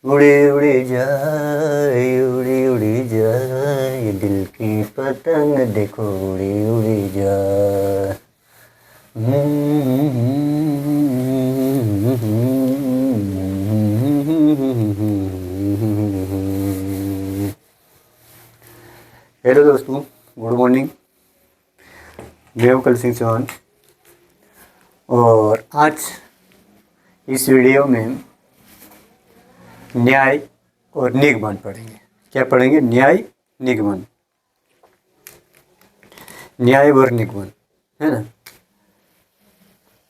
उड़ी उड़ी जाए, उड़ी उड़ी जाए, दिल की पतंग देखो उड़ी उड़ी जाए। हेलो दोस्तों, गुड मॉर्निंग। मैं हूं कल सिंह चौहान और आज इस वीडियो में न्याय और निगमन पढ़ेंगे। क्या पढ़ेंगे? न्याय निगमन, न्याय और निगमन, है ना।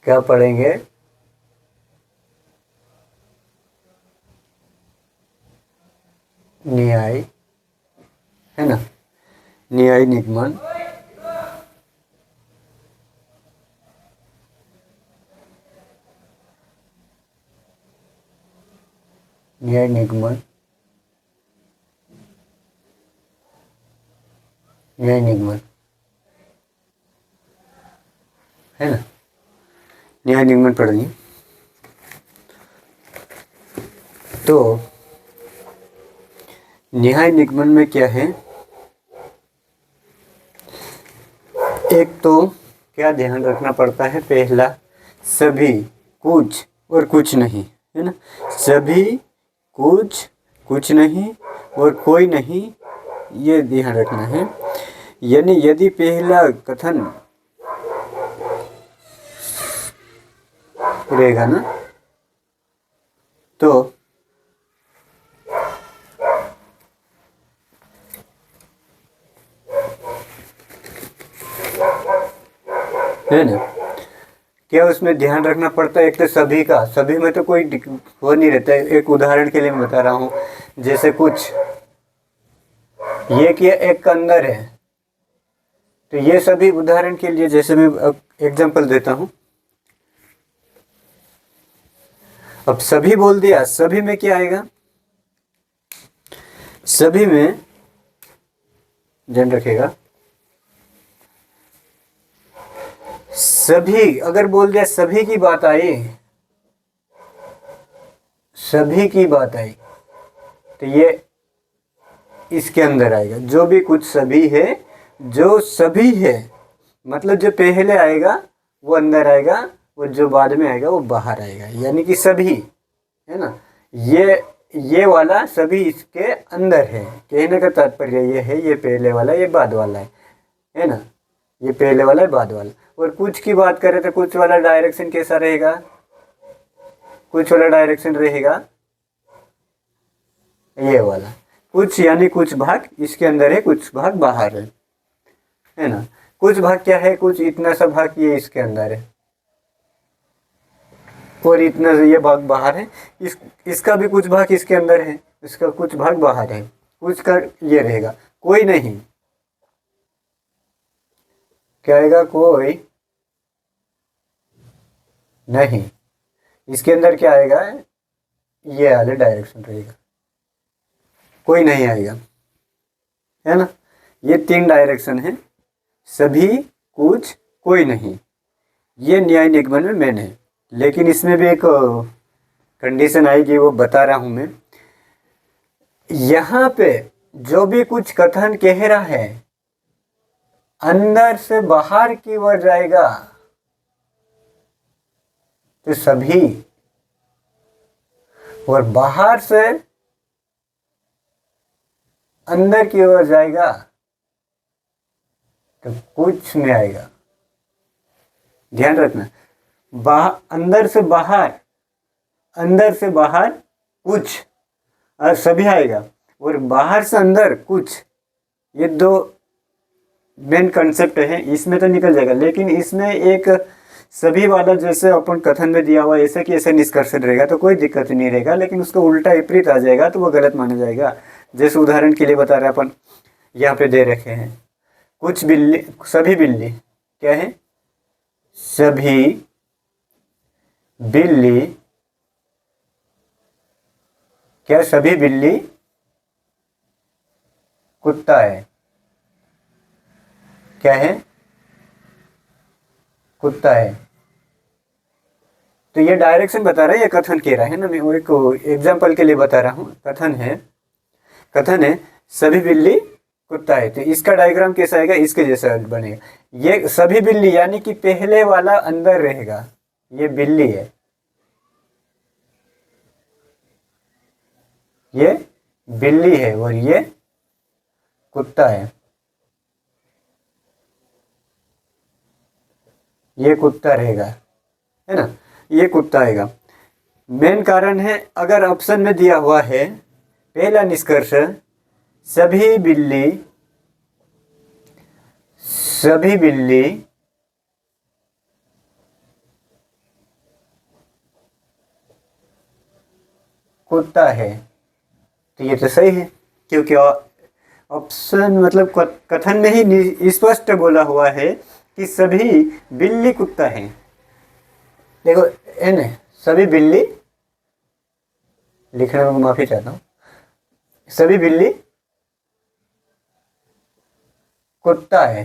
क्या पढ़ेंगे? न्याय, है ना, न्याय निगमन, न्याय निगमन, न्याय निगमन, है ना। न्याय निगमन पढ़ेंगे। तो न्याय निगमन में क्या है? एक तो क्या ध्यान रखना पड़ता है? पहला, सभी, कुछ और कुछ नहीं, है ना। सभी, कुछ, कुछ नहीं और कोई नहीं, ये ध्यान रखना है। यानी यदि पहला कथन रहेगा ना, तो है ना, क्या उसमें ध्यान रखना पड़ता है? एक तो सभी का, सभी में तो कोई वो नहीं रहता है। एक उदाहरण के लिए मैं बता रहा हूँ, जैसे कुछ, ये क्या एक के अंदर है, तो ये सभी उदाहरण के लिए, जैसे मैं अब एग्जांपल देता हूँ। अब सभी बोल दिया, सभी में क्या आएगा? सभी में ध्यान रखेगा, सभी अगर बोल दिया, सभी की बात आई, सभी की बात आई, तो ये इसके अंदर आएगा। जो भी कुछ सभी है, जो सभी है, मतलब जो पहले आएगा वो अंदर आएगा, वो जो बाद में आएगा वो बाहर आएगा, यानी कि सभी, है ना। ये वाला सभी इसके अंदर है। कहने का तात्पर्य ये है, ये पहले वाला, ये बाद वाला है ना। ये पहले वाला है, बाद वाला। और कुछ की बात करें तो कुछ वाला डायरेक्शन कैसा रहेगा? कुछ वाला डायरेक्शन रहेगा ये वाला। कुछ यानी कुछ भाग इसके अंदर है, कुछ भाग बाहर है ना। कुछ भाग क्या है? कुछ इतना सा भाग ये इसके अंदर है और इतना ये भाग बाहर है। इसका भी कुछ भाग इसके अंदर है, इसका कुछ भाग बाहर है। कुछ का ये रहेगा, कोई नहीं, क्या आएगा? कोई नहीं। इसके अंदर क्या आएगा? ये वाले डायरेक्शन रहेगा, कोई नहीं आएगा, है ना। ये तीन डायरेक्शन है, सभी, कुछ, कोई नहीं। ये न्याय निगमन में मेन है। लेकिन इसमें भी एक कंडीशन आएगी, वो बता रहा हूं मैं। यहां पे जो भी कुछ कथन कह रहा है, अंदर से बाहर की ओर जाएगा तो सभी, और बाहर से अंदर की ओर जाएगा तो कुछ में आएगा। ध्यान रखना, अंदर से बाहर, अंदर से बाहर कुछ और सभी आएगा, और बाहर से अंदर कुछ। ये दो मेन कंसेप्ट है, इसमें तो निकल जाएगा। लेकिन इसमें एक सभी वाला जैसे अपन कथन में दिया हुआ ऐसे कि ऐसे निष्कर्ष रहेगा तो कोई दिक्कत नहीं रहेगा, लेकिन उसका उल्टा विपरीत आ जाएगा तो वो गलत माना जाएगा। जैसे उदाहरण के लिए बता रहे अपन, यहाँ पे दे रखे हैं, कुछ बिल्ली, सभी बिल्ली, क्या है? सभी बिल्ली, क्या सभी बिल्ली कुत्ता है? क्या है? कुत्ता है। तो ये डायरेक्शन बता रहा है, ये कथन कह रहा है ना, मैं वो एक एग्जाम्पल के लिए बता रहा हूँ। कथन है सभी बिल्ली कुत्ता है। तो इसका डायग्राम कैसा आएगा, इसके जैसा बनेगा। ये सभी बिल्ली यानी कि पहले वाला अंदर रहेगा, ये बिल्ली है, ये बिल्ली है और ये कुत्ता है, ये कुत्ता रहेगा, है ना, ये कुत्ता आएगा। मेन कारण है, अगर ऑप्शन में दिया हुआ है पहला निष्कर्ष सभी बिल्ली कुत्ता है, तो ये तो सही है, क्योंकि ऑप्शन मतलब कथन में ही स्पष्ट बोला हुआ है कि सभी बिल्ली कुत्ता है। देखो एन सभी बिल्ली, लिखने में माफी चाहता हूँ, सभी बिल्ली कुत्ता है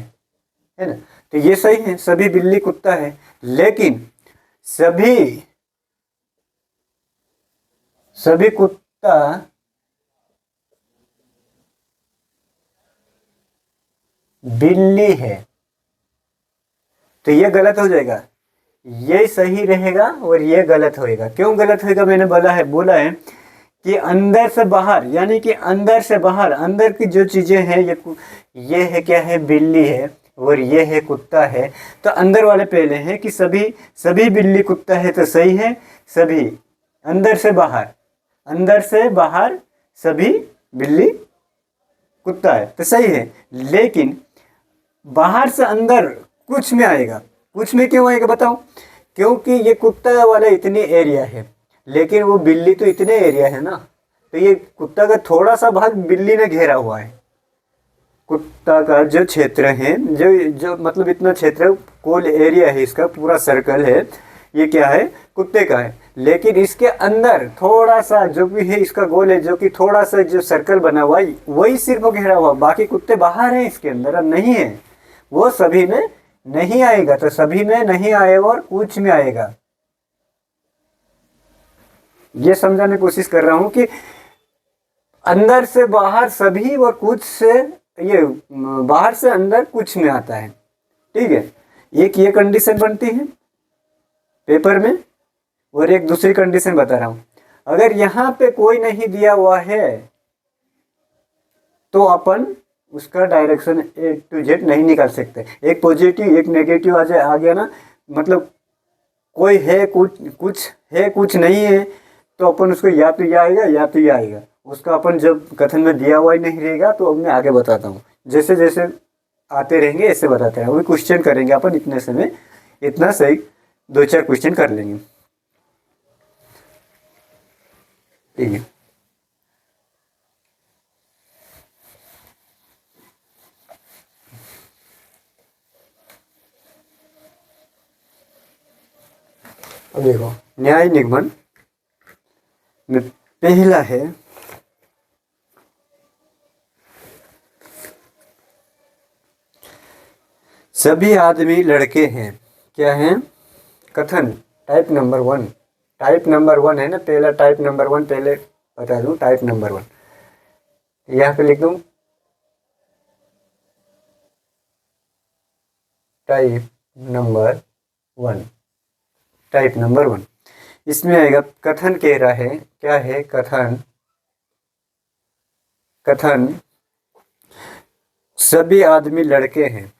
ना, तो ये सही है, सभी बिल्ली कुत्ता है। लेकिन सभी कुत्ता बिल्ली है, तो ये गलत हो जाएगा, ये सही रहेगा और ये गलत होएगा। क्यों गलत होएगा, मैंने बोला है कि अंदर से बाहर, यानी कि अंदर से बाहर, अंदर की जो चीजें हैं, ये है क्या है, बिल्ली है और ये है कुत्ता है। तो अंदर वाले पहले हैं कि सभी बिल्ली कुत्ता है, तो सही है। सभी अंदर से बाहर सभी बिल्ली कुत्ता है, तो सही है। लेकिन बाहर से अंदर कुछ में आएगा, कुछ में क्यों आएगा बताओ, क्योंकि ये कुत्ता वाला इतनी एरिया है, लेकिन वो बिल्ली तो इतने एरिया है ना, तो ये कुत्ता का थोड़ा सा भाग बिल्ली ने घेरा हुआ है। कुत्ता का जो क्षेत्र है, जो मतलब इतना क्षेत्र, कोल एरिया है, इसका पूरा सर्कल है, ये क्या है, कुत्ते का है। लेकिन इसके अंदर थोड़ा सा जो भी है इसका गोल है, जो कि थोड़ा सा जो सर्कल बना हुआ है, वही सिर्फ घेरा हुआ, बाकी कुत्ते बाहर हैं, इसके अंदर अब नहीं है। वो सभी में नहीं आएगा, तो सभी में नहीं आएगा और कुछ में आएगा। ये समझाने की कोशिश कर रहा हूं कि अंदर से बाहर सभी और कुछ से, ये बाहर से अंदर कुछ में आता है, ठीक है। एक ये कंडीशन बनती है पेपर में, और एक दूसरी कंडीशन बता रहा हूं। अगर यहां पे कोई नहीं दिया हुआ है तो अपन उसका डायरेक्शन A to Z नहीं निकाल सकते। एक पॉजिटिव एक नेगेटिव आ गया ना, मतलब कोई है, कुछ है कुछ नहीं है, तो अपन उसको या तो ये आएगा या तो ये आएगा। उसका अपन जब कथन में दिया हुआ ही नहीं रहेगा, तो अब मैं आगे बताता हूँ, जैसे जैसे आते रहेंगे ऐसे बताते हैं। वही क्वेश्चन करेंगे अपन इतने समय, इतना सही 2-4 क्वेश्चन कर लेंगे, ठीक है। अब देखो न्याय निगमन में पहला है सभी आदमी लड़के हैं। क्या है, कथन टाइप नंबर 1 है ना, पहला टाइप नंबर 1 पहले बता दूं, टाइप नंबर 1 यहाँ पे लिख दूं, टाइप नंबर 1 इसमें आएगा। कथन कह रहा है, क्या है कथन सभी आदमी लड़के हैं।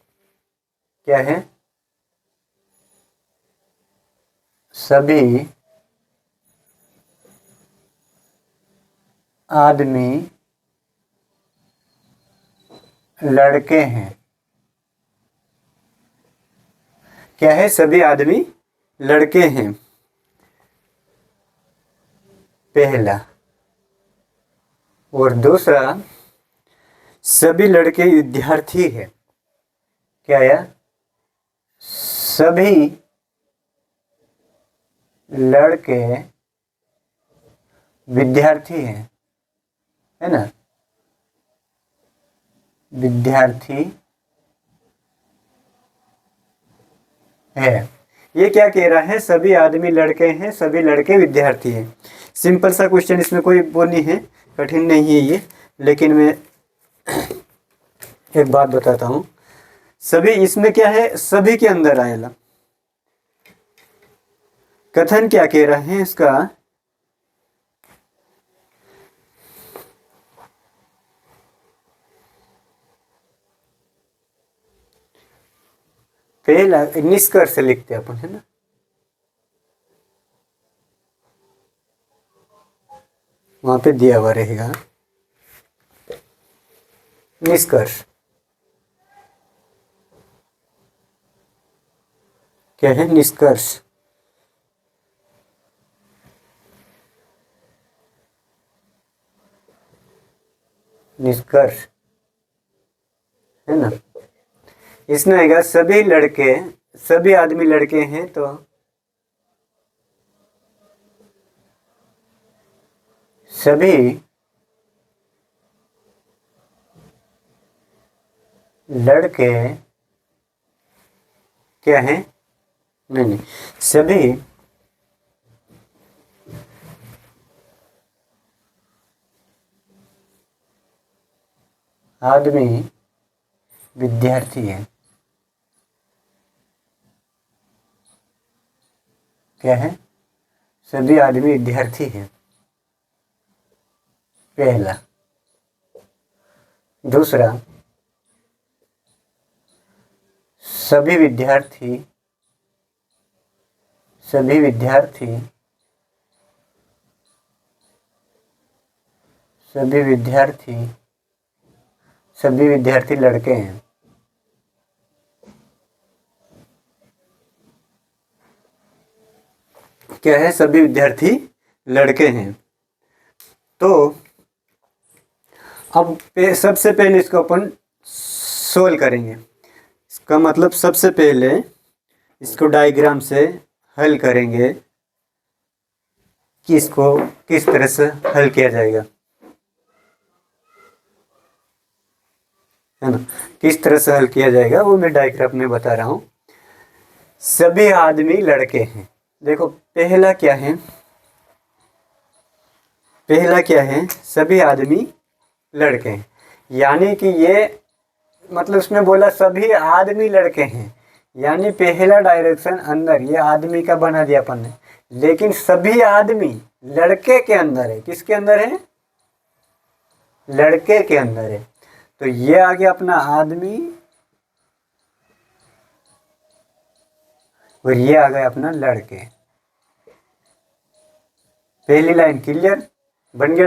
क्या है, सभी आदमी लड़के हैं। क्या है, सभी आदमी लड़के हैं, पहला। और दूसरा, सभी लड़के विद्यार्थी है। क्या है, सभी लड़के विद्यार्थी हैं, है ना, विद्यार्थी है। ये क्या कह रहा है, सभी आदमी लड़के हैं, सभी लड़के विद्यार्थी हैं। सिंपल सा क्वेश्चन, इसमें कोई वो नहीं है, कठिन नहीं है ये। लेकिन मैं एक बात बताता हूँ, सभी इसमें क्या है, सभी के अंदर आएगा। कथन क्या कह रहे हैं इसका, पहला निष्कर्ष लिखते हैं अपन, है ना। वहां पे दिया हुआ रहेगा निष्कर्ष। क्या है निष्कर्ष, निष्कर्ष है ना। इसमें आएगा सभी लड़के, सभी आदमी लड़के हैं, तो सभी लड़के क्या हैं, नहीं, सभी आदमी विद्यार्थी हैं। क्या है, सभी आदमी विद्यार्थी हैं, पहला। दूसरा, सभी विद्यार्थी, सभी विद्यार्थी, सभी विद्यार्थी, सभी विद्यार्थी लड़के हैं। क्या है, सभी विद्यार्थी लड़के हैं। तो अब सबसे पहले इसको अपन सोल्व करेंगे। इसका मतलब सबसे पहले इसको डायग्राम से हल करेंगे कि इसको किस तरह से हल किया जाएगा, है ना। किस तरह से हल किया जाएगा वो मैं डायग्राम में बता रहा हूँ। सभी आदमी लड़के हैं। देखो पहला क्या है, पहला क्या है, सभी आदमी लड़के हैं, यानी कि ये मतलब उसमें बोला सभी आदमी लड़के हैं, यानी पहला डायरेक्शन अंदर, ये आदमी का बना दिया अपन ने। लेकिन सभी आदमी लड़के के अंदर है, किसके अंदर है, लड़के के अंदर है। तो ये आ गया अपना आदमी और ये आ गया अपना लड़के। पहली लाइन क्लियर, बन गया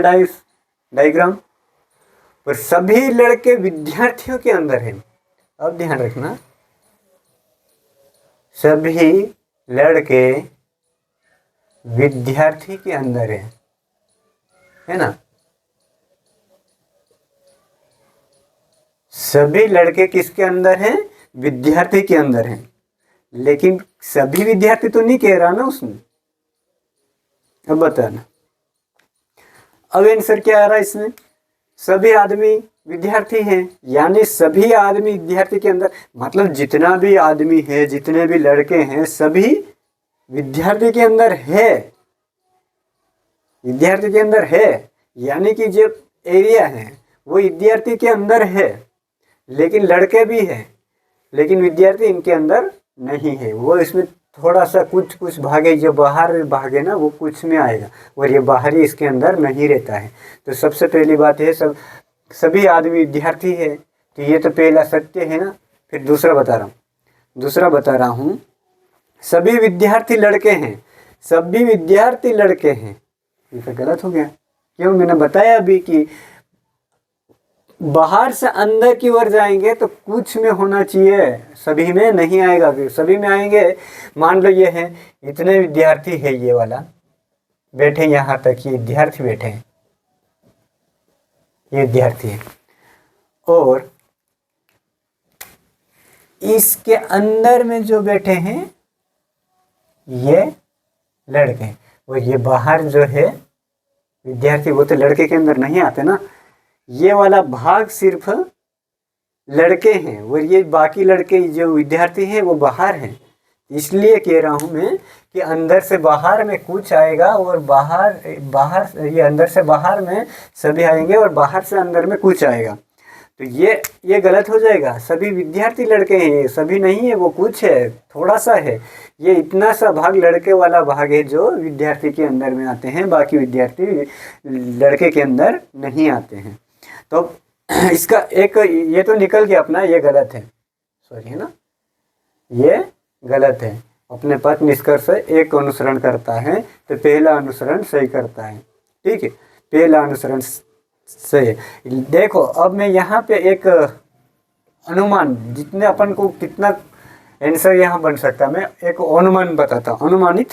डायग्राम। और सभी लड़के विद्यार्थियों के अंदर है। अब ध्यान रखना, सभी लड़के विद्यार्थी के अंदर है ना। सभी लड़के किसके अंदर हैं, विद्यार्थी के अंदर हैं। लेकिन सभी विद्यार्थी तो नहीं कह रहा ना उसने। अब बताना, अब आंसर क्या आ रहा है इसमें, सभी आदमी विद्यार्थी हैं, यानी सभी आदमी विद्यार्थी के अंदर, मतलब जितना भी आदमी है, जितने भी लड़के हैं, सभी विद्यार्थी के अंदर है, विद्यार्थी के अंदर है। यानी कि जो एरिया है वो विद्यार्थी के अंदर है, लेकिन लड़के भी हैं, लेकिन विद्यार्थी इनके अंदर नहीं है। वो इसमें थोड़ा सा कुछ भागे, जो बाहर भागे ना वो कुछ में आएगा, और ये बाहरी इसके अंदर नहीं रहता है। तो सबसे पहली बात है, सभी आदमी विद्यार्थी है, तो ये तो पहला सत्य है ना। फिर दूसरा बता रहा हूँ, सभी विद्यार्थी लड़के हैं, सभी विद्यार्थी लड़के हैं। ये तो गलत हो गया, क्यों, मैंने बताया अभी कि बाहर से अंदर की ओर जाएंगे तो कुछ में होना चाहिए, सभी में नहीं आएगा। फिर सभी में आएंगे, मान लो ये है, इतने विद्यार्थी है, ये वाला बैठे यहाँ तक, ये विद्यार्थी बैठे हैं, ये विद्यार्थी है, और इसके अंदर में जो बैठे हैं ये लड़के, और ये बाहर जो है विद्यार्थी, वो तो लड़के के अंदर नहीं आते ना। ये वाला भाग सिर्फ लड़के हैं, और ये बाकी लड़के जो विद्यार्थी हैं वो बाहर हैं। इसलिए कह रहा हूँ मैं कि अंदर से बाहर में कुछ आएगा और बाहर बाहर ये अंदर से बाहर में सभी आएंगे और बाहर से अंदर में कुछ आएगा। तो ये गलत हो जाएगा। सभी विद्यार्थी लड़के हैं, ये सभी नहीं है, वो कुछ है, थोड़ा सा है। ये इतना सा भाग लड़के वाला भाग है जो विद्यार्थी के अंदर में आते हैं, बाकी विद्यार्थी लड़के के अंदर नहीं आते हैं। तो इसका एक ये तो निकल गया अपना, ये गलत है, सॉरी है ना, ये गलत है। अपने पथ निष्कर्ष एक अनुसरण करता है तो पहला अनुसरण सही करता है, ठीक है, पहला अनुसरण सही। देखो अब मैं यहाँ पे एक अनुमान, जितने अपन को कितना आंसर यहाँ बन सकता है, मैं एक अनुमान बताता हूँ। अनुमानित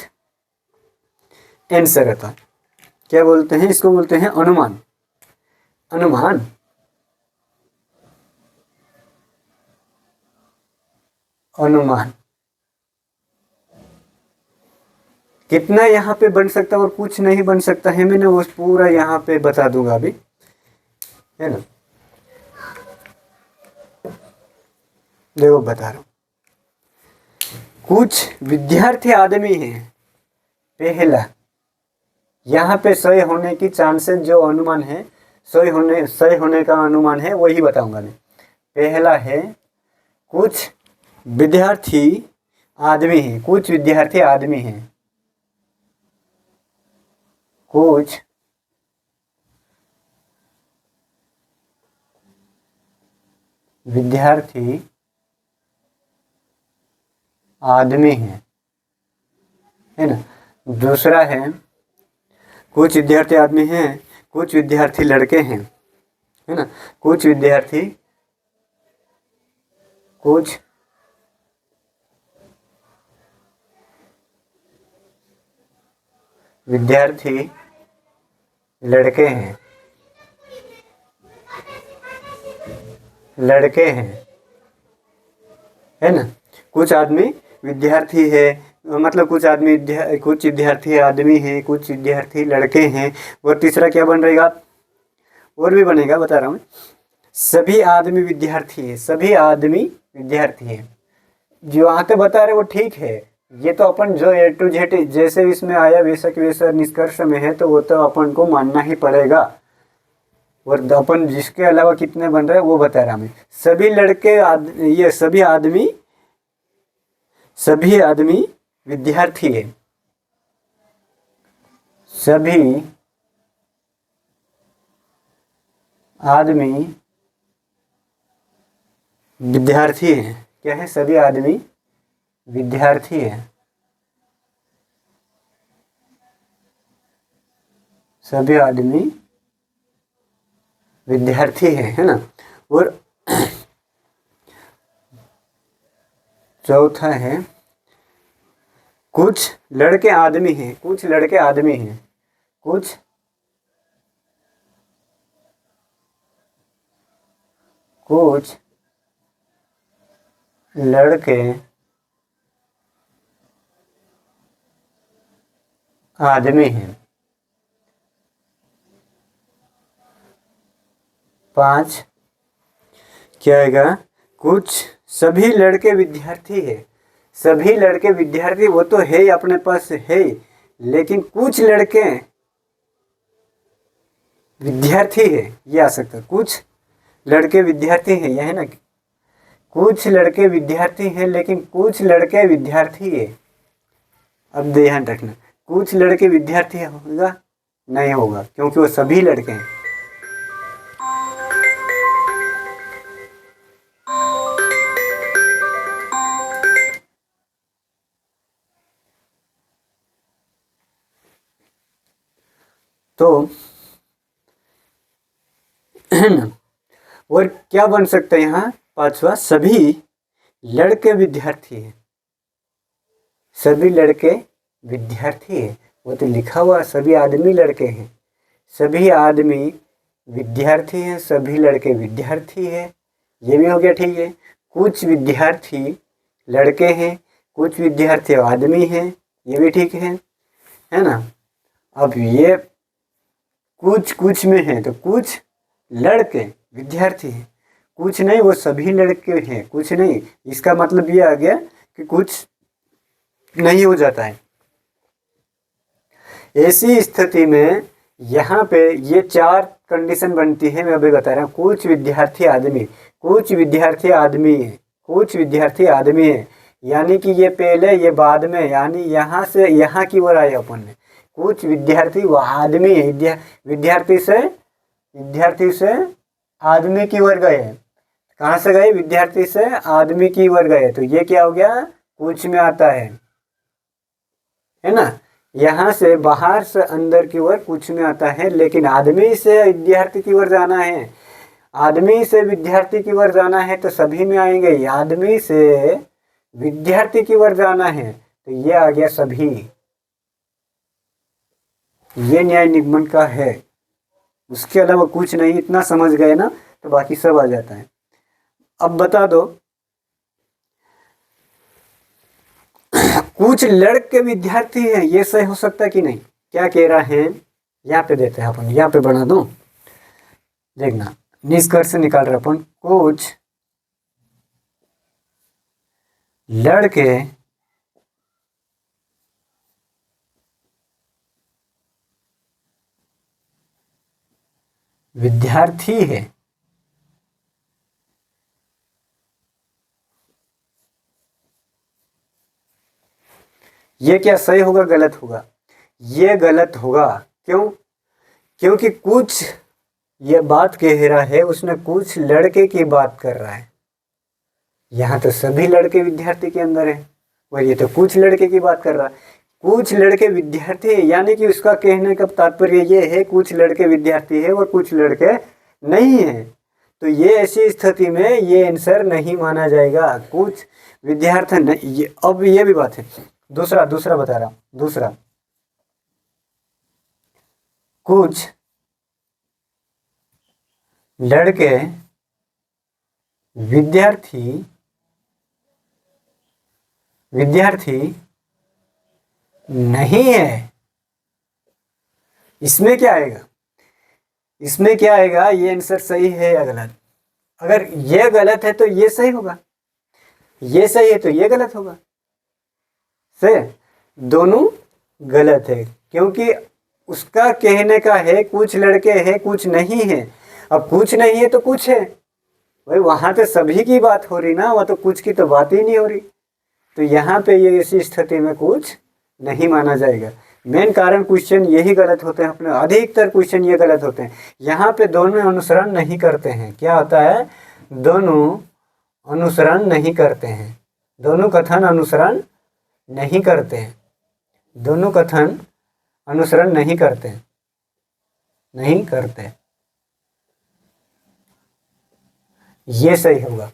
आंसर रहता, क्या बोलते हैं इसको, बोलते हैं अनुमान। अनुमान अनुमान कितना यहाँ पे बन सकता है और कुछ नहीं बन सकता है, मैंने वो पूरा यहाँ पे बता दूंगा अभी, है ना। देखो बता रहा हूँ, कुछ विद्यार्थी आदमी हैं, पहला यहाँ पे सही होने की चांसेस जो अनुमान है, सही होने का अनुमान है, वही बताऊंगा मैं। पहला है कुछ विद्यार्थी आदमी हैं, कुछ विद्यार्थी आदमी हैं, कुछ विद्यार्थी आदमी हैं, है ना। दूसरा है कुछ विद्यार्थी आदमी हैं, कुछ विद्यार्थी लड़के हैं, है ना। कुछ विद्यार्थी लड़के हैं, है ना। कुछ आदमी विद्यार्थी है, मतलब कुछ विद्यार्थी आदमी हैं, कुछ विद्यार्थी लड़के हैं। और तीसरा क्या बन रहेगा, और भी बनेगा, बता रहा हूँ। सभी आदमी विद्यार्थी है, सभी आदमी विद्यार्थी है। जो आते बता रहे वो ठीक है, ये तो अपन जो A to Z जैसे इसमें आया वैसा कि वैसा निष्कर्ष में है, तो वो तो अपन को मानना ही पड़ेगा। और अपन जिसके अलावा कितने बन रहे हैं वो बता रहा मैं। सभी लड़के ये सभी आदमी विद्यार्थी है, सभी आदमी विद्यार्थी है। क्या है, सभी आदमी विद्यार्थी है, सभी आदमी विद्यार्थी है ना। और चौथा है कुछ लड़के आदमी हैं, कुछ लड़के आदमी हैं, कुछ लड़के आदमी हैं। 5 क्या आएगा, कुछ सभी लड़के विद्यार्थी है। सभी लड़के विद्यार्थी वो तो है ही, अपने पास है, लेकिन कुछ लड़के विद्यार्थी है, ये आ सकता है। कुछ लड़के विद्यार्थी हैं, यह है ना, कुछ लड़के विद्यार्थी हैं लेकिन कुछ लड़के विद्यार्थी है। अब ध्यान रखना, कुछ लड़के विद्यार्थी होगा, नहीं होगा, क्योंकि वो सभी लड़के हैं। तो है ना। और क्या बन सकता है यहाँ, 5वां, सभी लड़के विद्यार्थी हैं। सभी लड़के विद्यार्थी है, वो तो लिखा हुआ सभी आदमी लड़के हैं। सभी आदमी विद्यार्थी हैं, सभी लड़के विद्यार्थी है, ये भी हो गया, ठीक है। कुछ विद्यार्थी लड़के हैं, कुछ विद्यार्थी आदमी हैं, ये भी ठीक है ना। अब ये कुछ में है तो कुछ लड़के विद्यार्थी हैं, कुछ नहीं, वो सभी लड़के हैं, कुछ नहीं। इसका मतलब ये आ गया कि कुछ नहीं हो जाता है। ऐसी स्थिति में यहाँ पे ये 4 कंडीशन बनती है। मैं अभी बता रहा हूँ। कुछ विद्यार्थी आदमी, कुछ विद्यार्थी आदमी है, कुछ विद्यार्थी आदमी है, यानी कि ये पहले ये बाद में, यानी यहाँ से यहाँ की ओर आए अपन ने। कुछ विद्यार्थी वो आदमी है, विद्यार्थी से आदमी की ओर गए। कहाँ से गए? विद्यार्थी से आदमी की ओर गए, तो ये क्या हो गया? कुछ में आता है ना। यहाँ से बाहर से अंदर की ओर कुछ में आता है, लेकिन आदमी से विद्यार्थी की ओर जाना है, आदमी से विद्यार्थी की ओर जाना है तो सभी में आएंगे। आदमी से विद्यार्थी की ओर जाना है तो ये आ गया सभी। ये न्याय निगमन का है, उसके अलावा कुछ नहीं। इतना समझ गए ना तो बाकी सब आ जाता है। अब बता दो, कुछ लड़के विद्यार्थी हैं, ये सही हो सकता है कि नहीं? क्या कह रहा है? यहाँ पे देते हैं अपन, यहाँ पे बना दो, देखना निष्कर्ष निकाल रहे अपन। कुछ लड़के विद्यार्थी है, ये क्या सही होगा गलत होगा? ये गलत होगा। क्यों? क्योंकि कुछ ये बात कह रहा है, उसने कुछ लड़के की बात कर रहा है। यहाँ तो सभी लड़के विद्यार्थी के अंदर है, और ये तो कुछ लड़के की बात कर रहा है। कुछ लड़के विद्यार्थी है, यानी कि उसका कहने का तात्पर्य ये है कुछ लड़के विद्यार्थी है और कुछ लड़के नहीं है। तो ये ऐसी स्थिति में ये आंसर नहीं माना जाएगा। कुछ विद्यार्थी नहीं, ये अब ये भी बात है। दूसरा बता रहा हूं। दूसरा, कुछ लड़के विद्यार्थी नहीं है। इसमें क्या आएगा? इसमें क्या आएगा? ये आंसर सही है या गलत? अगर ये गलत है तो ये सही होगा, ये सही है तो ये गलत होगा। से दोनों गलत है, क्योंकि उसका कहने का है कुछ लड़के हैं कुछ नहीं है। अब कुछ नहीं है तो कुछ है, भाई वहां तो सभी की बात हो रही ना, वह तो कुछ की तो बात ही नहीं हो रही। तो यहाँ पे ये इसी स्थिति में कुछ नहीं माना जाएगा। मेन कारण क्वेश्चन यही गलत होते हैं अपने, अधिकतर क्वेश्चन ये गलत होते हैं। यहाँ पे दोनों अनुसरण नहीं करते हैं। क्या होता है? दोनों अनुसरण नहीं करते हैं, दोनों कथन अनुसरण नहीं करते हैं, दोनों कथन अनुसरण नहीं करते, नहीं करते। ये सही होगा,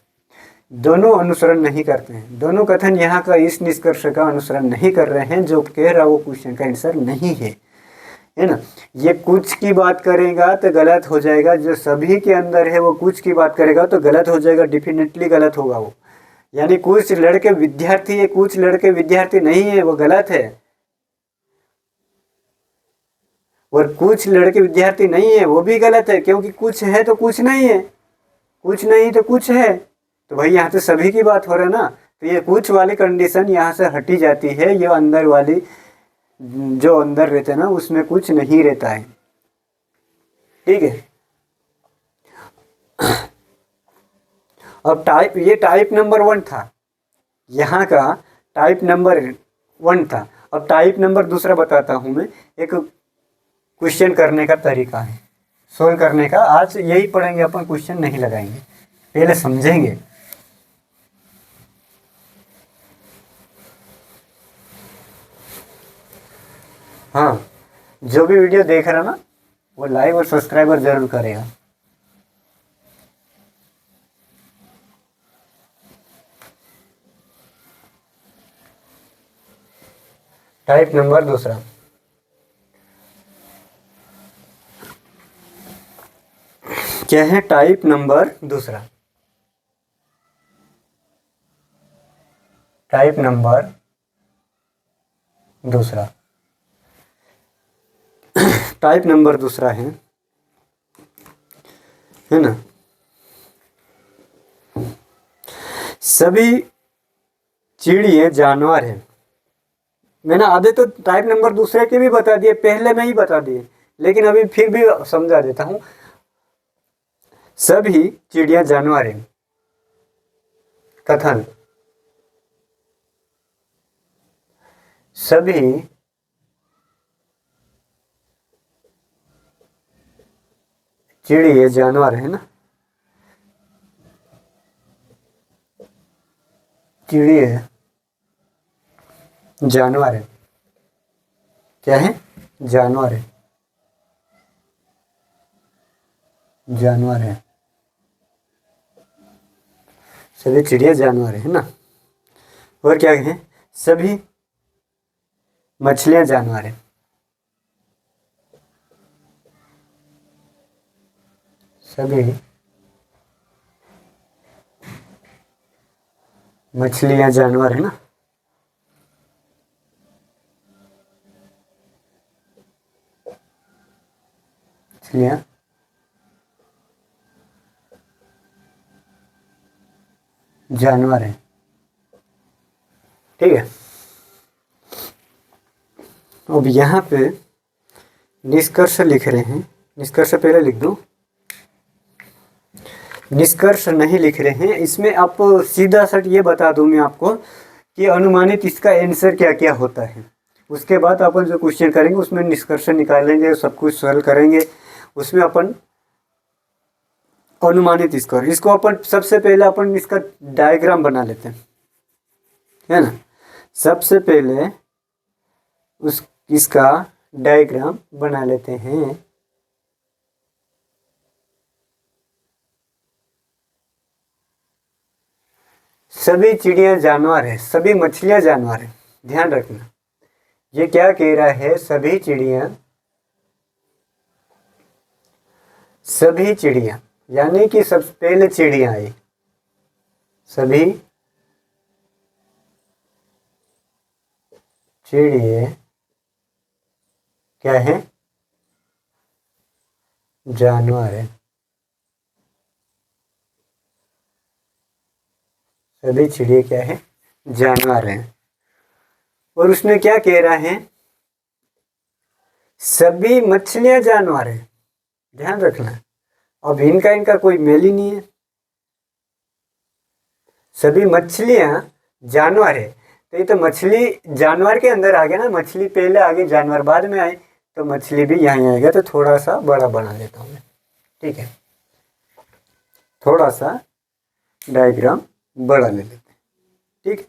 दोनों अनुसरण नहीं करते हैं। दोनों कथन यहाँ का इस निष्कर्ष का अनुसरण नहीं कर रहे हैं जो कह रहा वो क्वेश्चन का आंसर नहीं है, है ना। ये कुछ की बात करेगा तो गलत हो जाएगा, जो सभी के अंदर है वो कुछ की बात करेगा तो गलत हो जाएगा, डेफिनेटली गलत होगा वो। यानी कुछ लड़के विद्यार्थी है कुछ लड़के विद्यार्थी नहीं है, वो गलत है। और कुछ लड़के विद्यार्थी नहीं है वो भी गलत है, क्योंकि कुछ है तो कुछ नहीं है, कुछ नहीं तो कुछ है। तो भाई यहाँ तो सभी की बात हो रहा है ना, तो ये कुछ वाली कंडीशन यहाँ से हटी जाती है। ये अंदर वाली जो अंदर रहते हैं ना उसमें कुछ नहीं रहता है, ठीक है। अब ये टाइप नंबर 1 था, यहाँ का टाइप नंबर 1 था। अब टाइप नंबर 2 बताता हूँ मैं। एक क्वेश्चन करने का तरीका है, सोल्व करने का। आज यही पढ़ेंगे अपन, क्वेश्चन नहीं लगाएंगे, पहले समझेंगे। हाँ, जो भी वीडियो देख रहा ना वो लाइक और सब्सक्राइबर जरूर करेगा। टाइप नंबर 2 क्या है? Type number 2, type number 2, type number 2 है ना। सभी चिड़िए जानवर हैं, मैंने आधे तो टाइप नंबर दूसरे के भी बता दिए, पहले में ही बता दिए, लेकिन अभी फिर भी समझा देता हूँ। सभी चिड़िया जानवर हैं। कथन, सभी चिड़िया जानवर है ना, चिड़िया जानवर है। क्या है? जानवर है, जानवर है। सभी चिड़िया जानवर है ना। और क्या है? सभी मछलियां जानवर है। सभी मछलियां जानवर है ना। मछलियां जानवर है। ठीक है। अब यहाँ पे निष्कर्ष लिख रहे हैं। निष्कर्ष पहले लिख दूं। निष्कर्ष नहीं लिख रहे हैं इसमें। आप सीधा सट ये बता दूं मैं आपको कि अनुमानित इसका आंसर क्या क्या होता है। उसके बाद अपन जो क्वेश्चन करेंगे उसमें निष्कर्ष निकालेंगे, सब कुछ सॉल्व करेंगे। उसमें अपन अनुमानित इसको अपन सबसे पहले अपन इसका डायग्राम बना लेते हैं, है ना। सबसे पहले इसका डायग्राम बना लेते हैं। सभी चिड़िया जानवर है, सभी मछलियां जानवर है। ध्यान रखना, ये क्या कह रहा है? सभी चिड़िया यानी कि सबसे पहले चिड़िया आई। सभी चिड़िया क्या है? जानवर है। सभी चिड़िया क्या है? जानवर है। और उसमें क्या कह रहा है? सभी मछलियां जानवर है। ध्यान रखना, अब इनका कोई मेल ही नहीं है। सभी मछलियां जानवर है, तो ये तो मछली जानवर के अंदर आ गया ना। मछली पहले आगे, जानवर बाद में आए, तो मछली भी यहाँ आएगा। तो थोड़ा सा बड़ा बना देता हूँ मैं। ठीक है, थोड़ा सा डायग्राम बड़ा ले लेते हैं। ठीक,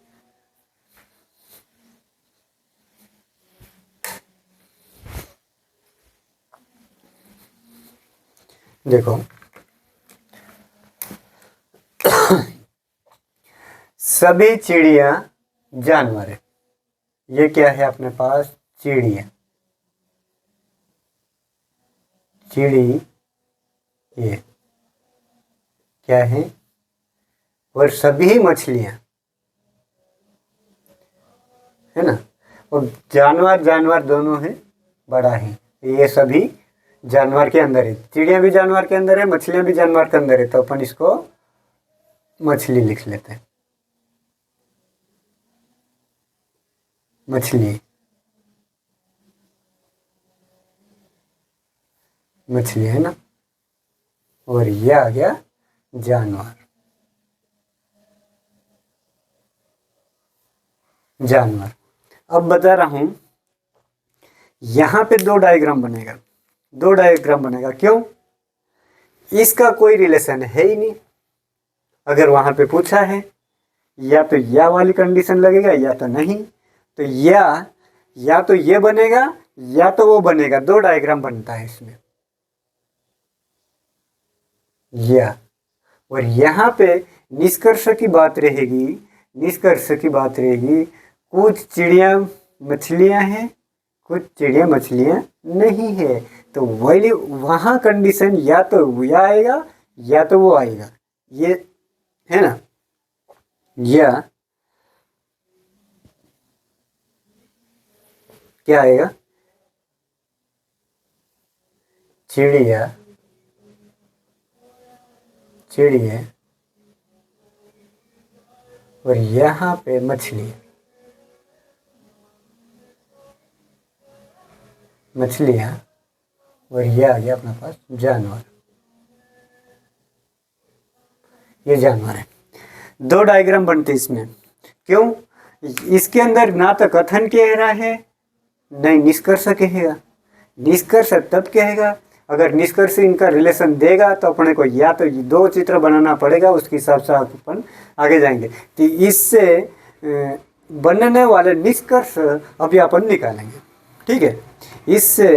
देखो सभी चिड़िया जानवर है। ये क्या है अपने पास? चिड़िया, चिड़ी ये क्या है? और सभी मछलियां है ना। और जानवर जानवर दोनों है, बड़ा है। ये सभी जानवर के अंदर है। चिड़िया भी जानवर के अंदर है, मछलियां भी जानवर के अंदर है। तो अपन इसको मछली लिख लेते हैं। मछली, मछली है ना। और ये आ गया जानवर, जानवर। अब बता रहा हूं, यहां पे दो डायग्राम बनेगा। दो डायग्राम बनेगा, क्यों? इसका कोई रिलेशन है ही नहीं। अगर वहां पे पूछा है, या तो या वाली कंडीशन लगेगा या तो नहीं। तो या तो ये बनेगा या तो वो बनेगा। दो डायग्राम बनता है इसमें, या। और यहाँ पे निष्कर्ष की बात रहेगी। निष्कर्ष की बात रहेगी, कुछ चिड़िया मछलियां हैं, कुछ चिड़िया मछलियां नहीं है। तो वही वहां कंडीशन या तो यह आएगा या तो वो आएगा, ये है ना। या क्या आएगा? चिड़िया, चिड़िया और यहाँ पे मछली। मछलियाँ, और ये आ गया अपने पास जानवर। ये जानवर है। दो डायग्राम बनते इसमें। क्यों? इसके अंदर ना तो कथन कह रहा है, नहीं निष्कर्ष कहेगा। निष्कर्ष तब कहेगा अगर निष्कर्ष इनका रिलेशन देगा, तो अपने को या तो दो चित्र बनाना पड़ेगा, उसके हिसाब से अपन आगे जाएंगे। तो इससे बनने वाले निष्कर्ष अभी अपन निकालेंगे, ठीक है। इससे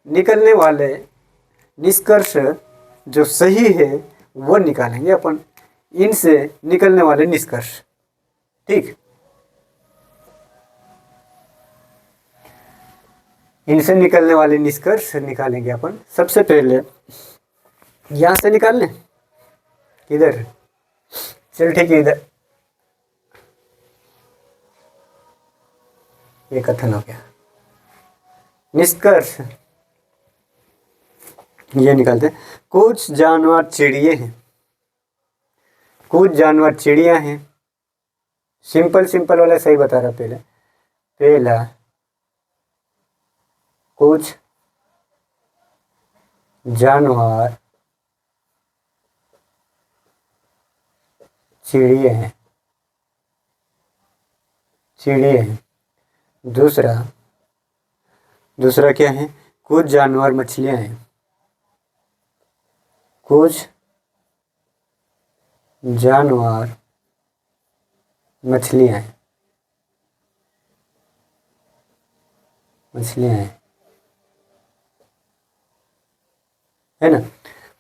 निकलने वाले निष्कर्ष जो सही है वो निकालेंगे अपन, इनसे निकलने वाले निष्कर्ष, ठीक। इनसे निकलने वाले निष्कर्ष निकालेंगे अपन। सबसे पहले यहां से निकाल लें, किधर? चल ठीक है, इधर। ये कथन हो गया। निष्कर्ष ये निकालते हैं। कुछ जानवर चिड़िए हैं, कुछ जानवर चिड़िया हैं। सिंपल वाला सही बता रहा पहला कुछ जानवर चिड़िए हैं, दूसरा क्या है? कुछ जानवर मछलियां हैं, कुछ जानवर मछलियां हैं, है ना।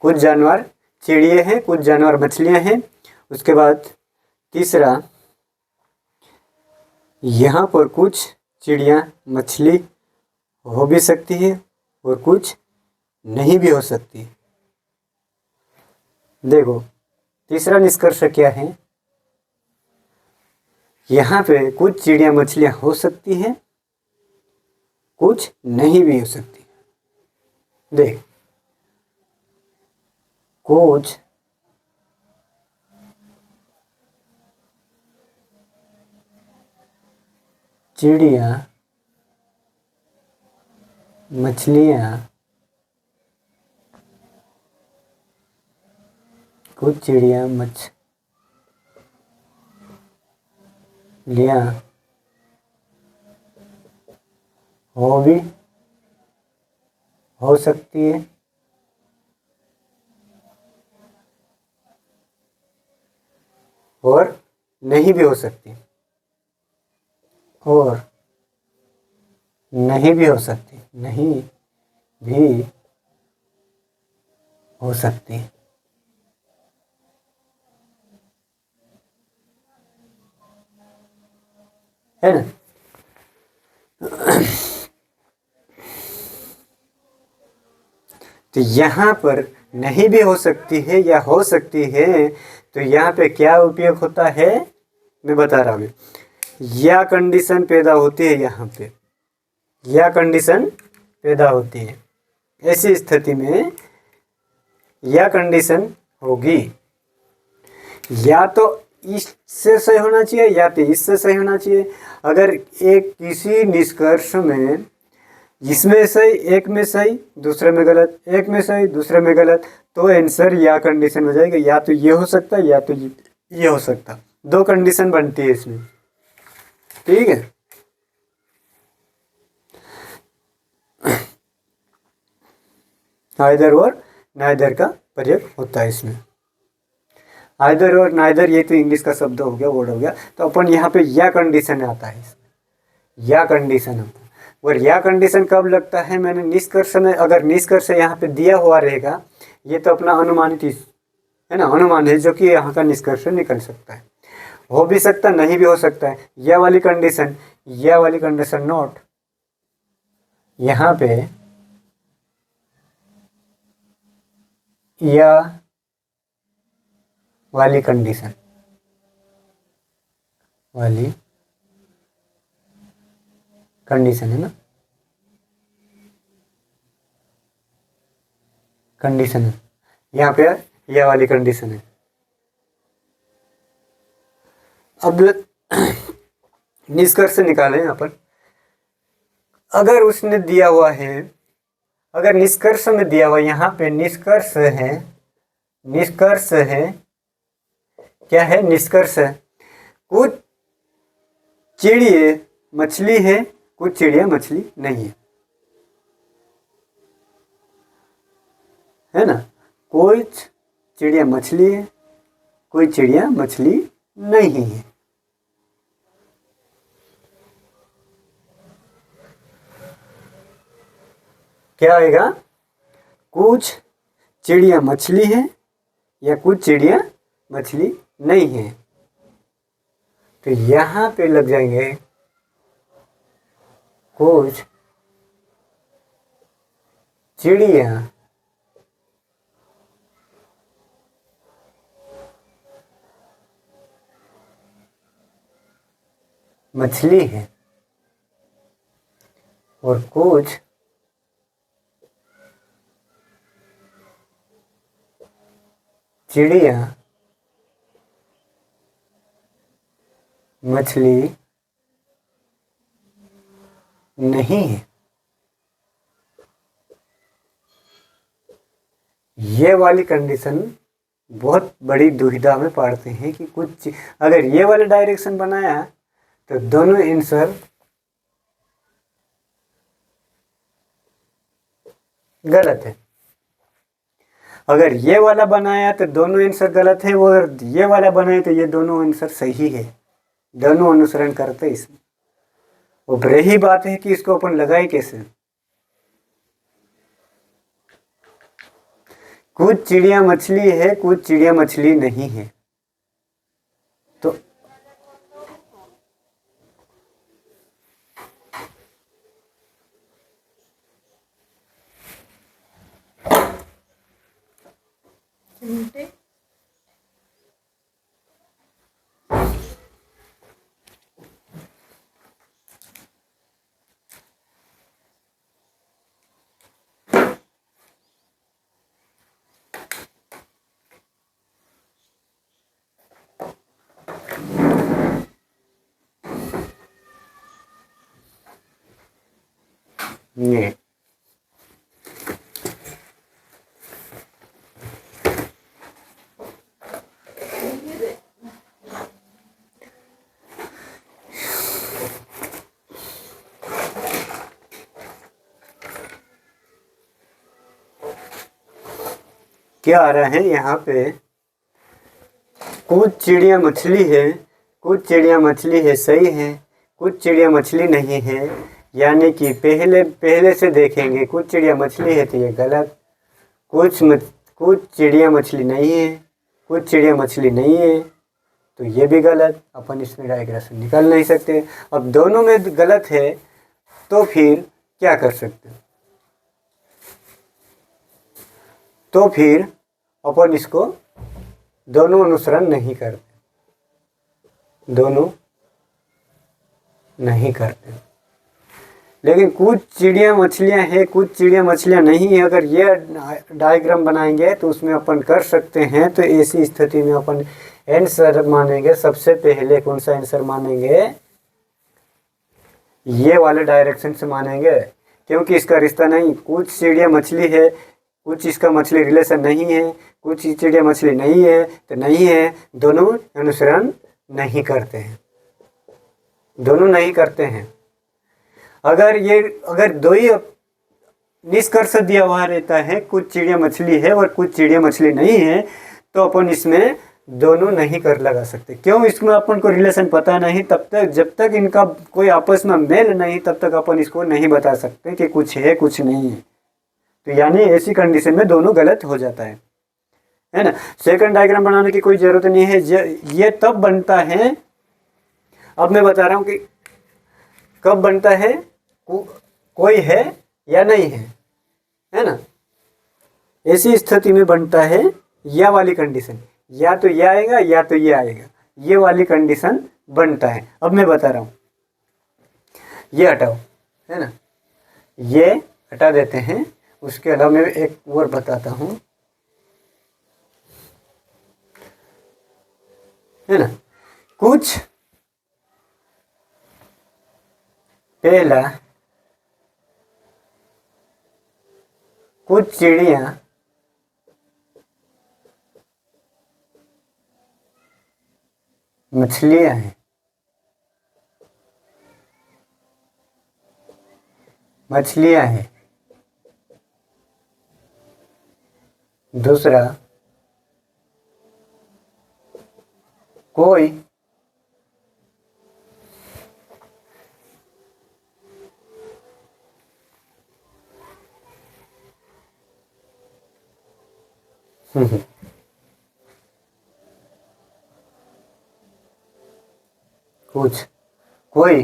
कुछ जानवर चिड़िए हैं, कुछ जानवर मछलियां हैं। उसके बाद तीसरा, यहाँ पर कुछ चिड़िया मछली हो भी सकती है और कुछ नहीं भी हो सकती। देखो तीसरा निष्कर्ष क्या है? यहाँ पे कुछ चिड़िया मछलियां हो सकती हैं, कुछ नहीं भी हो सकती। देख, कुछ चिड़िया मछलियां, कुछ चिड़िया मछलियां हो सकती है और नहीं भी हो सकती, नहीं भी हो सकती, है ना। तो यहाँ पर नहीं भी हो सकती है या हो सकती है, तो यहाँ पे क्या उपयोग होता है मैं बता रहा हूँ। या कंडीशन पैदा होती है, यहाँ पे या कंडीशन पैदा होती है। ऐसी स्थिति में या कंडीशन होगी, या तो इससे सही होना चाहिए या तो इससे सही होना चाहिए। अगर एक किसी निष्कर्ष में इसमें सही, एक में सही, दूसरे में गलत, एक में सही, दूसरे में गलत, तो आंसर या कंडीशन हो जाएगा। या तो ये हो सकता है या तो ये हो सकता। दो कंडीशन बनती है इसमें, ठीक है। आइदर और नाइदर का प्रयोग होता है इसमें। आइदर और नाइदर ये तो इंग्लिश का शब्द हो गया, वर्ड हो गया। तो अपन यहाँ पे या कंडीशन आता है इसमें, या कंडीशन आता है। और या कंडीशन कब लगता है? मैंने निष्कर्ष में, अगर निष्कर्ष यहाँ पे दिया हुआ रहेगा, ये तो अपना अनुमानित है ना, अनुमान है, जो कि यहाँ का निष्कर्ष निकल सकता है। हो भी सकता, नहीं भी हो सकता है। या वाली कंडीशन नोट, यहाँ पे या वाली कंडीशन है ना, कंडीशन है यहाँ पे, यह वाली कंडीशन है। अब निष्कर्ष निकालें अपन। अगर उसने दिया हुआ है अगर निष्कर्ष में दिया हुआ, यहाँ पे निष्कर्ष है, निष्कर्ष है, क्या है निष्कर्ष है, कुछ चिड़िया मछली है, कुछ चिड़िया मछली नहीं है ना। कुछ चिड़िया मछली है, कोई चिड़िया मछली नहीं है। क्या आएगा, कुछ चिड़िया मछली है या कुछ चिड़िया मछली नहीं है। तो यहां पे लग जाएंगे कुछ चिड़िया मछली है और कुछ चिड़िया मछली नहीं है। ये वाली कंडीशन बहुत बड़ी दुविधा में पड़ते हैं कि कुछ, अगर ये वाला डायरेक्शन बनाया तो दोनों आंसर गलत है, अगर ये वाला बनाया तो दोनों आंसर गलत है, और ये वाला बनाए तो ये दोनों आंसर सही है, दोनों अनुसरण करते इसमें। वो रही बात है कि इसको अपन लगाए कैसे। कुछ चिड़िया मछली है, कुछ चिड़िया मछली नहीं है। तो ये क्या आ रहा है यहाँ पे, कुछ चिड़िया मछली है, कुछ चिड़िया मछली है सही है, कुछ चिड़िया मछली नहीं है। यानी कि पहले से देखेंगे, कुछ चिड़िया मछली है तो ये गलत, कुछ चिड़िया मछली नहीं है, कुछ चिड़िया मछली नहीं है तो ये भी गलत। अपन इसमें डायग्रेशन निकाल नहीं सकते। अब दोनों में गलत है तो फिर क्या कर सकते हैं, तो फिर अपन इसको दोनों अनुसरण नहीं करते, दोनों नहीं करते। लेकिन कुछ चिड़िया मछलियां हैं, कुछ चिड़िया मछलियां नहीं है, अगर ये डायग्राम बनाएंगे तो उसमें अपन कर सकते हैं। तो ऐसी स्थिति में अपन आंसर मानेंगे, सबसे पहले कौन सा आंसर मानेंगे, ये वाले डायरेक्शन से मानेंगे, क्योंकि इसका रिश्ता नहीं, कुछ चिड़िया मछली है, कुछ इसका मछली रिलेशन नहीं है, कुछ चिड़िया मछली नहीं है तो नहीं है, दोनों अनुसरण नहीं करते हैं, दोनों नहीं करते हैं। अगर दो ही निष्कर्ष दिया हुआ रहता है, कुछ चिड़िया मछली है और कुछ चिड़िया मछली नहीं है, तो अपन इसमें दोनों नहीं कर लगा सकते। क्यों, इसमें अपन को रिलेशन पता नहीं, तब तक जब तक इनका कोई आपस में मेल नहीं तब तक अपन इसको नहीं बता सकते कि कुछ है कुछ नहीं है। तो यानी ऐसी कंडीशन में दोनों गलत हो जाता है ना। सेकंड डायग्राम बनाने की कोई जरूरत नहीं है, ये तब बनता है, अब मैं बता रहा हूं कि कब बनता है, कोई है या नहीं है ना। ऐसी स्थिति में बनता है या वाली कंडीशन, या तो ये आएगा या तो ये आएगा, ये वाली कंडीशन बनता है। अब मैं बता रहा हूं, ये हटाओ, है ना, ये हटा देते हैं। उसके अलावा मैं एक और बताता हूं, है ना। कुछ पहला कुछ चिड़िया मछलियां हैं। मछलियां हैं। दूसरा, कोई कुछ कोई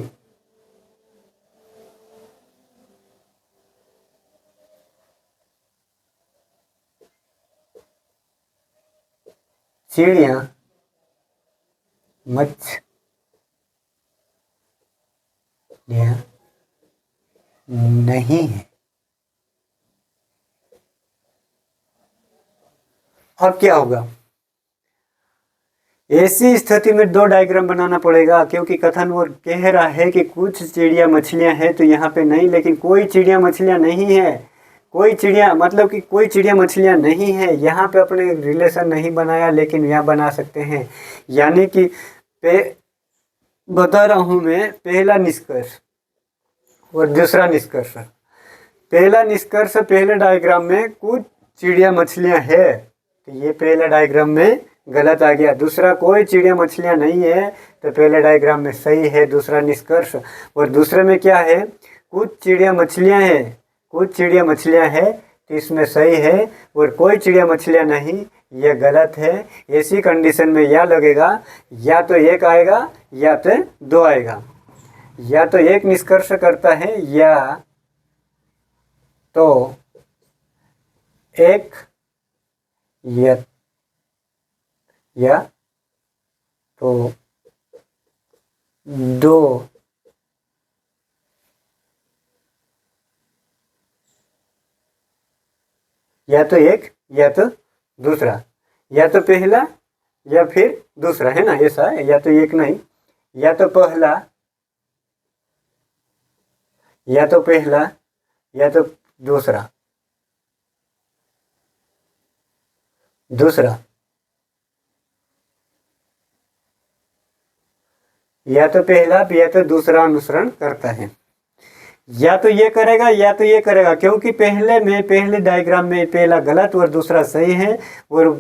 चिड़िया मछलियां नहीं है। अब क्या होगा? ऐसी स्थिति में दो डायग्राम बनाना पड़ेगा, क्योंकि कथन वो कह रहा है कि कुछ चिड़िया मछलियां हैं, तो यहाँ पे नहीं, लेकिन कोई चिड़िया मछलियां नहीं है। कोई चिड़िया मतलब कि कोई चिड़िया मछलियां नहीं है, यहाँ पे अपने रिलेशन नहीं बनाया, लेकिन यहाँ बना सकते हैं। यानी कि बता रहा हूँ मैं पहला निष्कर्ष और दूसरा निष्कर्ष। पहला निष्कर्ष, पहले डायग्राम में कुछ चिड़िया मछलियां है, तो ये पहले डायग्राम में गलत आ गया। दूसरा, कोई चिड़िया मछलियां नहीं है, तो पहले डायग्राम में सही है, दूसरा निष्कर्ष। और दूसरे में क्या है? कुछ चिड़िया मछलियां हैं, कुछ चिड़िया मछलियां हैं, तो इसमें सही है। और कोई चिड़िया मछलियां नहीं, यह गलत है। ऐसी कंडीशन में या लगेगा, या तो एक आएगा या तो दो आएगा। या तो एक निष्कर्ष करता है, या तो एक या तो दो या तो एक या तो दूसरा, या तो पहला या फिर दूसरा, है ना? ऐसा है, या तो एक नहीं, या तो पहला या तो पहला या तो दूसरा। दूसरा, या तो पहला या तो दूसरा अनुसरण करता है। या तो ये करेगा या तो ये करेगा, क्योंकि पहले डायग्राम में पहला गलत और दूसरा सही है, और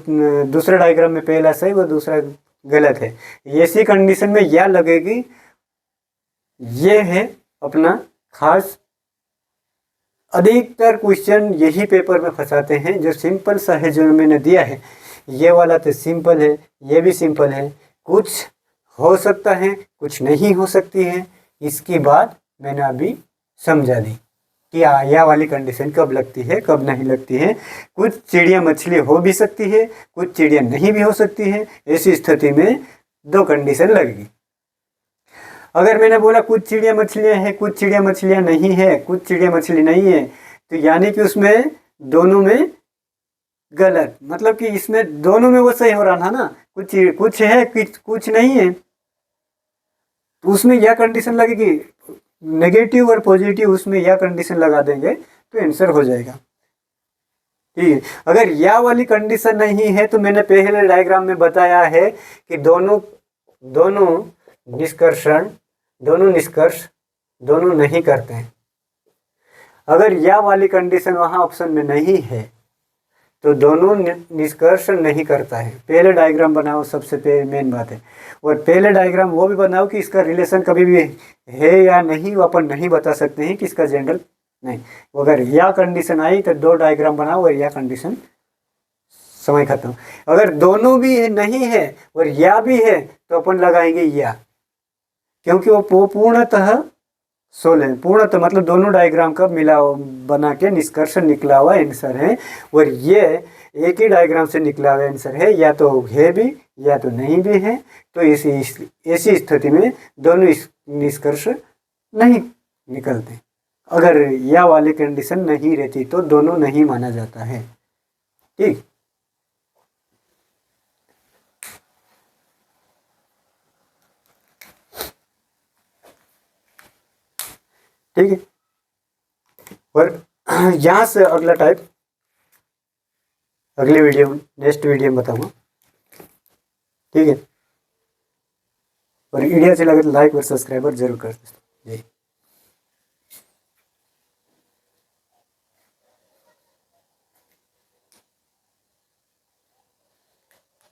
दूसरे डायग्राम में पहला सही और दूसरा गलत है। ऐसी कंडीशन में या लगेगी। ये है अपना खास। अधिकतर क्वेश्चन यही पेपर में फंसाते हैं, जो सिंपल सा है, जो मैंने दिया है। ये वाला तो सिंपल है, ये भी सिंपल है। कुछ हो सकता है, कुछ नहीं हो सकती है। इसकी बात मैंने अभी समझा दी कि या वाली कंडीशन कब लगती है, कब नहीं लगती है। कुछ चिड़िया मछली हो भी सकती है, कुछ चिड़िया नहीं भी हो सकती है। ऐसी स्थिति में दो कंडीशन लगेगी। अगर मैंने बोला कुछ चिड़िया मछलियां हैं, कुछ चिड़िया मछलियां नहीं है, कुछ चिड़िया मछली नहीं है, तो यानी कि उसमें दोनों में गलत, मतलब कि इसमें दोनों में वो सही हो रहा था ना। कुछ है, कुछ नहीं है, तो उसमें यह कंडीशन लगेगी। नेगेटिव और पॉजिटिव, उसमें यह कंडीशन लगा देंगे तो आंसर हो जाएगा। ठीक है। अगर या वाली कंडीशन नहीं है, तो मैंने पहले डायग्राम में बताया है कि दोनों निष्कर्ष दोनों नहीं करते हैं। अगर या वाली कंडीशन वहां ऑप्शन में नहीं है, तो दोनों निष्कर्ष नहीं करता है। पहले डायग्राम बनाओ, सबसे मेन बात है। और पहले डायग्राम वो भी बनाओ कि इसका रिलेशन कभी भी है या नहीं, वो अपन नहीं बता सकते हैं कि इसका जनरल नहीं। अगर या कंडीशन आई तो दो डायग्राम बनाओ, और या कंडीशन, समय खत्म। अगर दोनों भी नहीं है और या भी है, तो अपन लगाएंगे या, क्योंकि वो पूर्णतः पूर्णतः मतलब दोनों डायग्राम का मिला बना के निष्कर्ष निकला हुआ आंसर है। और ये एक ही डायग्राम से निकला हुआ आंसर है, या तो है भी या तो नहीं भी है। तो ऐसी स्थिति में दोनों निष्कर्ष नहीं निकलते। अगर या वाली कंडीशन नहीं रहती, तो दोनों नहीं माना जाता है। ठीक ठीक है। और यहाँ से अगला टाइप, अगले वीडियो में, नेक्स्ट वीडियो में बताऊँगा, ठीक है। और वीडियो अच्छी लगे तो लाइक और सब्सक्राइबर जरूर कर दोस्तों। जय